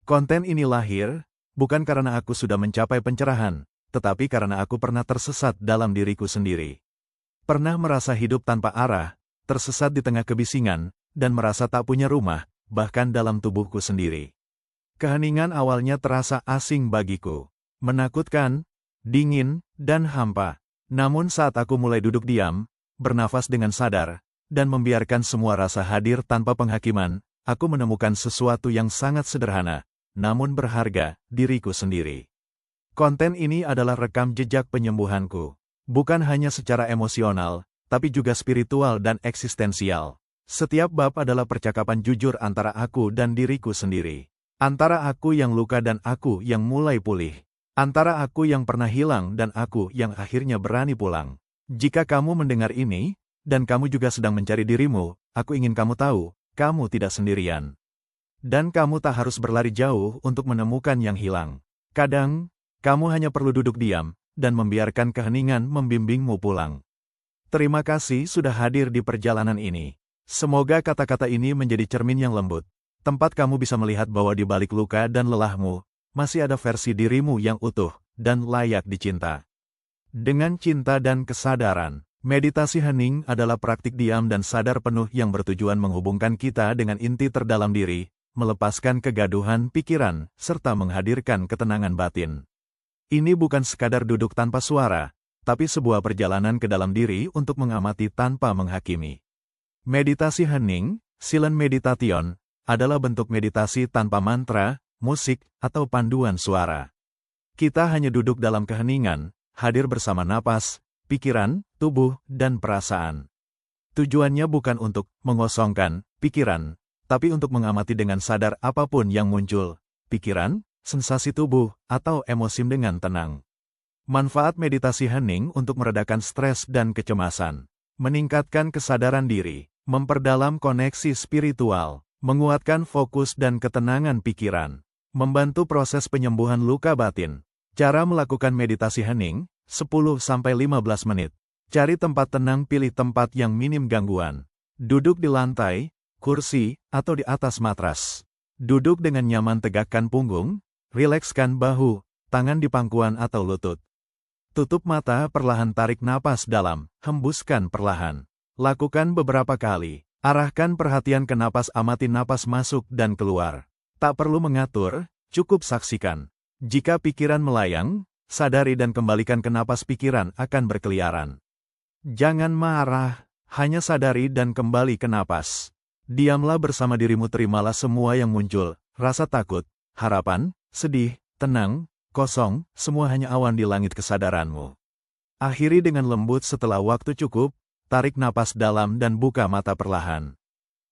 Konten ini lahir, bukan karena aku sudah mencapai pencerahan, tetapi karena aku pernah tersesat dalam diriku sendiri. Pernah merasa hidup tanpa arah, tersesat di tengah kebisingan, dan merasa tak punya rumah, bahkan dalam tubuhku sendiri. Keheningan awalnya terasa asing bagiku, menakutkan, dingin, dan hampa. Namun saat aku mulai duduk diam, bernafas dengan sadar, dan membiarkan semua rasa hadir tanpa penghakiman, aku menemukan sesuatu yang sangat sederhana, namun berharga, diriku sendiri. Konten ini adalah rekam jejak penyembuhanku. Bukan hanya secara emosional, tapi juga spiritual dan eksistensial. Setiap bab adalah percakapan jujur antara aku dan diriku sendiri. Antara aku yang luka dan aku yang mulai pulih. Antara aku yang pernah hilang dan aku yang akhirnya berani pulang. Jika kamu mendengar ini, dan kamu juga sedang mencari dirimu, aku ingin kamu tahu, kamu tidak sendirian. Dan kamu tak harus berlari jauh untuk menemukan yang hilang. Kadang, kamu hanya perlu duduk diam, dan membiarkan keheningan membimbingmu pulang. Terima kasih sudah hadir di perjalanan ini. Semoga kata-kata ini menjadi cermin yang lembut. Tempat kamu bisa melihat bahwa di balik luka dan lelahmu, masih ada versi dirimu yang utuh, dan layak dicinta. Dengan cinta dan kesadaran, meditasi hening adalah praktik diam dan sadar penuh yang bertujuan menghubungkan kita dengan inti terdalam diri, melepaskan kegaduhan pikiran, serta menghadirkan ketenangan batin. Ini bukan sekadar duduk tanpa suara, tapi sebuah perjalanan ke dalam diri untuk mengamati tanpa menghakimi. Meditasi hening, silent meditation, adalah bentuk meditasi tanpa mantra, musik, atau panduan suara. Kita hanya duduk dalam keheningan, hadir bersama napas, pikiran, tubuh, dan perasaan. Tujuannya bukan untuk mengosongkan pikiran, tapi untuk mengamati dengan sadar apapun yang muncul, pikiran, sensasi tubuh, atau emosi dengan tenang. Manfaat meditasi hening untuk meredakan stres dan kecemasan, meningkatkan kesadaran diri, memperdalam koneksi spiritual, menguatkan fokus dan ketenangan pikiran, membantu proses penyembuhan luka batin. Cara melakukan meditasi hening, 10-15 menit. Cari tempat tenang, pilih tempat yang minim gangguan. Duduk di lantai, kursi, atau di atas matras. Duduk dengan nyaman, tegakkan punggung, rilekskan bahu, tangan di pangkuan atau lutut. Tutup mata, perlahan tarik napas dalam, hembuskan perlahan. Lakukan beberapa kali. Arahkan perhatian ke napas, amati napas masuk dan keluar. Tak perlu mengatur, cukup saksikan. Jika pikiran melayang, sadari dan kembalikan ke napas, pikiran akan berkeliaran. Jangan marah, hanya sadari dan kembali ke napas. Diamlah bersama dirimu, terimalah semua yang muncul, rasa takut, harapan, sedih, tenang, kosong, semua hanya awan di langit kesadaranmu. Akhiri dengan lembut setelah waktu cukup, tarik napas dalam dan buka mata perlahan.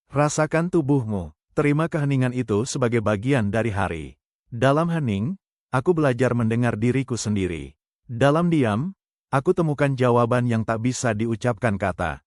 Rasakan tubuhmu, terima keheningan itu sebagai bagian dari hari. Dalam hening, aku belajar mendengar diriku sendiri. Dalam diam, aku temukan jawaban yang tak bisa diucapkan kata.